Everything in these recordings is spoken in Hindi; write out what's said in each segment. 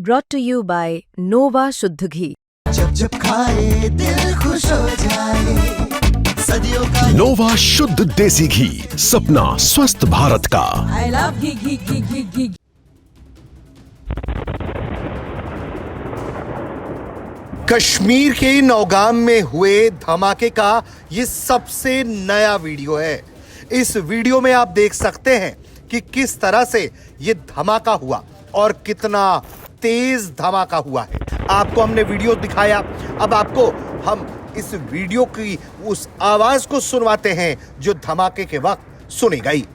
brought to you by Nova शुद्ध घी। जब जब खाए दिल खुश हो जाए, सदियों का नोवा शुद्ध देसी घी, सपना स्वस्थ भारत का। I love घी घी घी घी घी। कश्मीर के नौगाम में हुए धमाके का ये सबसे नया वीडियो है। इस वीडियो में आप देख सकते हैं कि किस तरह से ये धमाका हुआ और कितना तेज धमाका हुआ है। आपको हमने वीडियो दिखाया, अब आपको हम इस वीडियो की उस आवाज को सुनवाते हैं जो धमाके के वक्त सुनी गई।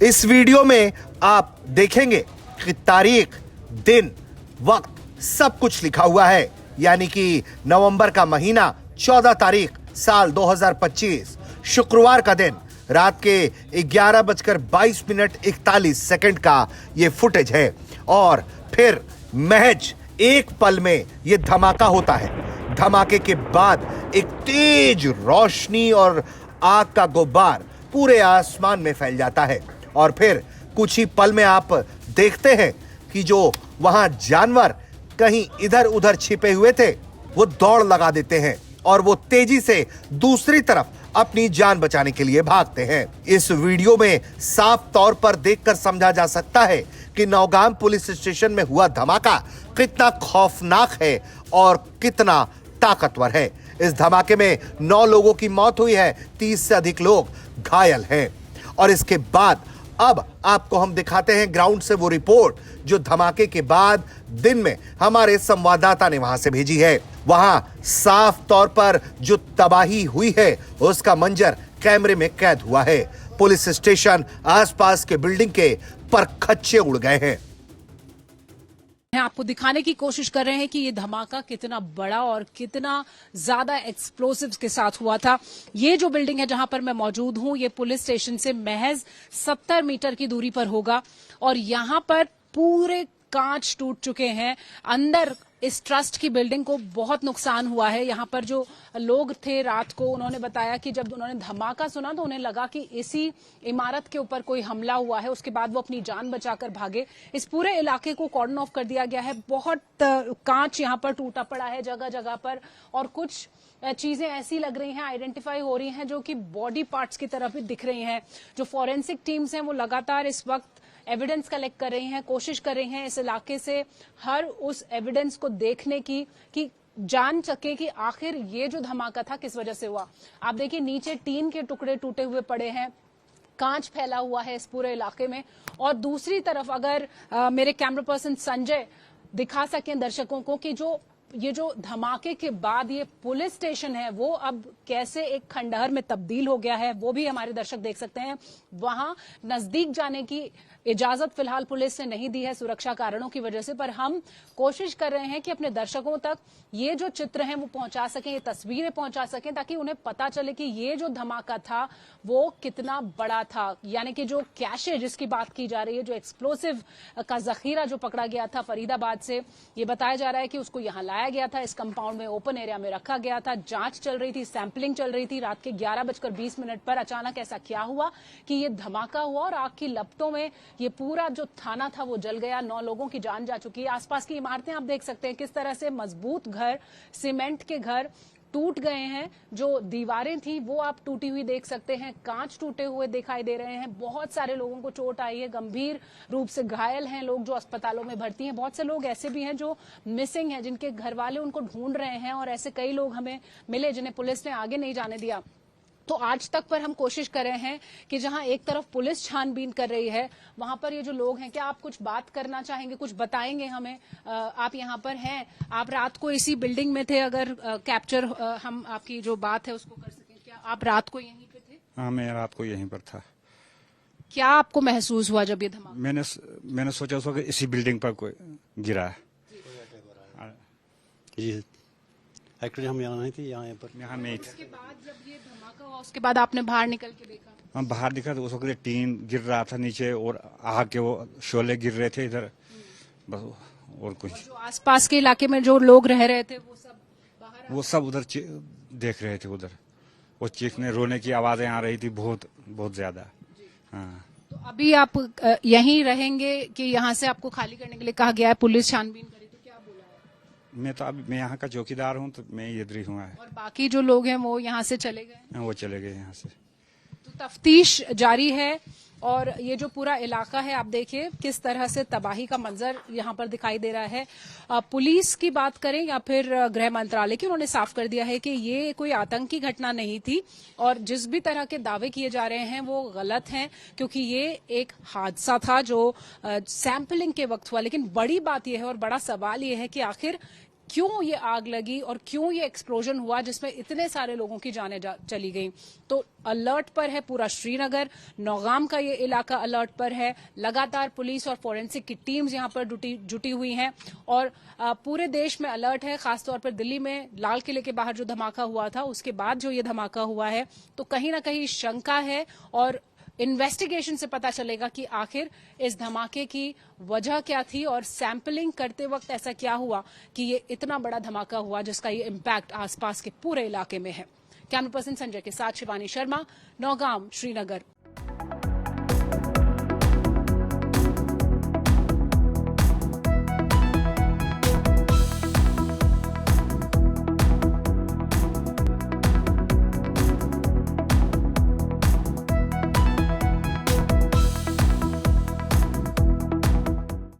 इस वीडियो में आप देखेंगे कि तारीख, दिन, वक्त सब कुछ लिखा हुआ है, यानी कि नवंबर का महीना 14 तारीख साल 2025 शुक्रवार का दिन रात के 11:22:41 का ये फुटेज है। और फिर महज एक पल में ये धमाका होता है। धमाके के बाद एक तेज रोशनी और आग का गुब्बार पूरे आसमान में फैल जाता है और फिर कुछ ही पल में आप देखते हैं कि जो वहां जानवर कहीं इधर उधर छिपे हुए थे वो दौड़ लगा देते हैं और वो तेजी से दूसरी तरफ अपनी जान बचाने के लिए भागते हैं। इस वीडियो में साफ तौर पर देखकर समझा जा सकता है कि नौगाम पुलिस स्टेशन में हुआ धमाका कितना खौफनाक है और कितना ताकतवर है। इस धमाके में 9 लोगों की मौत हुई है, 30 से अधिक लोग घायल हैं। और इसके बाद अब आपको हम दिखाते हैं ग्राउंड से वो रिपोर्ट जो धमाके के बाद दिन में हमारे संवाददाता ने वहां से भेजी है। वहां साफ तौर पर जो तबाही हुई है उसका मंजर कैमरे में कैद हुआ है। पुलिस स्टेशन, आसपास के बिल्डिंग के परखच्चे उड़ गए हैं। आपको दिखाने की कोशिश कर रहे हैं कि ये धमाका कितना बड़ा और कितना ज्यादा एक्सप्लोसिव्स के साथ हुआ था। ये जो बिल्डिंग है जहां पर मैं मौजूद हूं, ये पुलिस स्टेशन से महज 70 मीटर की दूरी पर होगा और यहां पर पूरे कांच टूट चुके हैं। अंदर इस ट्रस्ट की बिल्डिंग को बहुत नुकसान हुआ है। यहाँ पर जो लोग थे रात को, उन्होंने बताया कि जब उन्होंने धमाका सुना तो उन्हें लगा कि इसी इमारत के ऊपर कोई हमला हुआ है। उसके बाद वो अपनी जान बचाकर भागे। इस पूरे इलाके को कॉर्डन ऑफ कर दिया गया है। बहुत कांच यहाँ पर टूटा पड़ा है जगह जगह पर और कुछ चीजें ऐसी लग रही हैं, आइडेंटिफाई हो रही हैं जो कि बॉडी पार्ट्स की तरफ भी दिख रही हैं। जो फॉरेंसिक टीम्स हैं वो लगातार इस वक्त एविडेंस कलेक्ट कर रही हैं, कोशिश कर रही हैं इस इलाके से हर उस एविडेंस को देखने की कि जान सके कि आखिर ये जो धमाका था किस वजह से हुआ। आप देखिए नीचे टीन के टुकड़े टूटे हुए पड़े हैं, कांच फैला हुआ है इस पूरे इलाके में। और दूसरी तरफ अगर मेरे कैमरा पर्सन संजय दिखा सकें दर्शकों को कि ये जो धमाके के बाद ये पुलिस स्टेशन है वो अब कैसे एक खंडहर में तब्दील हो गया है, वो भी हमारे दर्शक देख सकते हैं। वहां नजदीक जाने की इजाजत फिलहाल पुलिस ने नहीं दी है सुरक्षा कारणों की वजह से, पर हम कोशिश कर रहे हैं कि अपने दर्शकों तक ये जो चित्र हैं वो पहुंचा सकें, ये तस्वीरें पहुंचा सकें, ताकि उन्हें पता चले कि ये जो धमाका था वो कितना बड़ा था। यानी कि जो कैश है जिसकी बात की जा रही है, जो एक्सप्लोसिव का जखीरा जो पकड़ा गया था फरीदाबाद से, ये बताया जा रहा है कि उसको यहाँ लाया गया था, इस कंपाउंड में ओपन एरिया में रखा गया था। जांच चल रही थी, सैंपलिंग चल रही थी। रात के 11:20 पर अचानक ऐसा क्या हुआ कि ये धमाका हुआ और आग की लपटों में ये पूरा जो थाना था वो जल गया। 9 लोगों की जान जा चुकी है। आसपास की इमारतें आप देख सकते हैं किस तरह से मजबूत घर, सीमेंट के घर टूट गए हैं। जो दीवारें थी वो आप टूटी हुई देख सकते हैं, कांच टूटे हुए दिखाई दे रहे हैं। बहुत सारे लोगों को चोट आई है, गंभीर रूप से घायल हैं लोग जो अस्पतालों में भर्ती हैं। बहुत से लोग ऐसे भी हैं जो मिसिंग हैं, जिनके घर वाले उनको ढूंढ रहे हैं और ऐसे कई लोग हमें मिले जिन्हें पुलिस ने आगे नहीं जाने दिया। तो आज तक पर हम कोशिश कर रहे हैं कि जहां एक तरफ पुलिस छानबीन कर रही है, वहां पर ये जो लोग हैं, क्या आप कुछ बात करना चाहेंगे, कुछ बताएंगे हमें? आप यहाँ पर हैं, आप रात को इसी बिल्डिंग में थे, अगर कैप्चर हम आपकी जो बात है उसको कर सकें। क्या आप रात को यहीं पे थे? हाँ, मैं रात को यहीं पर था। क्या आपको महसूस हुआ जब ये धमाका? मैंने सोचा कि इसी बिल्डिंग पर कोई गिरा है। जी एक्चुअली हम यहाँ नहीं थे, यहाँ पर यहाँ नहीं थे। उसके बाद जब ये धमाका हुआ उसके बाद आपने बाहर निकल के देखा? हम बाहर दिखा तो उस वक्त टीन गिर रहा था नीचे और आग के वो शोले गिर रहे थे इधर। बस और कुछ जो आसपास के इलाके में जो लोग रह रहे थे वो सब उधर देख रहे थे। उधर वो चीखने रोने की आवाजें आ रही थी बहुत बहुत ज्यादा। हाँ, तो अभी आप यहीं रहेंगे कि यहाँ से आपको खाली करने के लिए कहा गया है? पुलिस छानबीन करी तो क्या बोला है? मैं यहाँ का चौकीदार हूँ, तो मैं इधर ही हुआ है। और बाकी जो लोग हैं वो यहाँ से चले गए? वो चले गए यहाँ से। तो तफ्तीश जारी है और ये जो पूरा इलाका है, आप देखिए किस तरह से तबाही का मंजर यहाँ पर दिखाई दे रहा है। पुलिस की बात करें या फिर गृह मंत्रालय की, उन्होंने साफ कर दिया है कि ये कोई आतंकी घटना नहीं थी और जिस भी तरह के दावे किए जा रहे हैं वो गलत हैं, क्योंकि ये एक हादसा था जो सैंपलिंग के वक्त हुआ। लेकिन बड़ी बात यह है और बड़ा सवाल ये है कि आखिर क्यों ये आग लगी और क्यों ये एक्सप्लोजन हुआ जिसमें इतने सारे लोगों की जानें चली गई। तो अलर्ट पर है पूरा श्रीनगर, नौगाम का ये इलाका अलर्ट पर है। लगातार पुलिस और फोरेंसिक की टीम्स यहाँ पर जुटी हुई हैं और पूरे देश में अलर्ट है। खासतौर पर दिल्ली में लाल किले के बाहर जो धमाका हुआ था उसके बाद जो ये धमाका हुआ है, तो कहीं ना कहीं शंका है और इन्वेस्टिगेशन से पता चलेगा कि आखिर इस धमाके की वजह क्या थी और सैंपलिंग करते वक्त ऐसा क्या हुआ कि ये इतना बड़ा धमाका हुआ जिसका ये इम्पैक्ट आसपास के पूरे इलाके में है। कैमरा पर्सन संजय के साथ शिवानी शर्मा, नौगाम, श्रीनगर।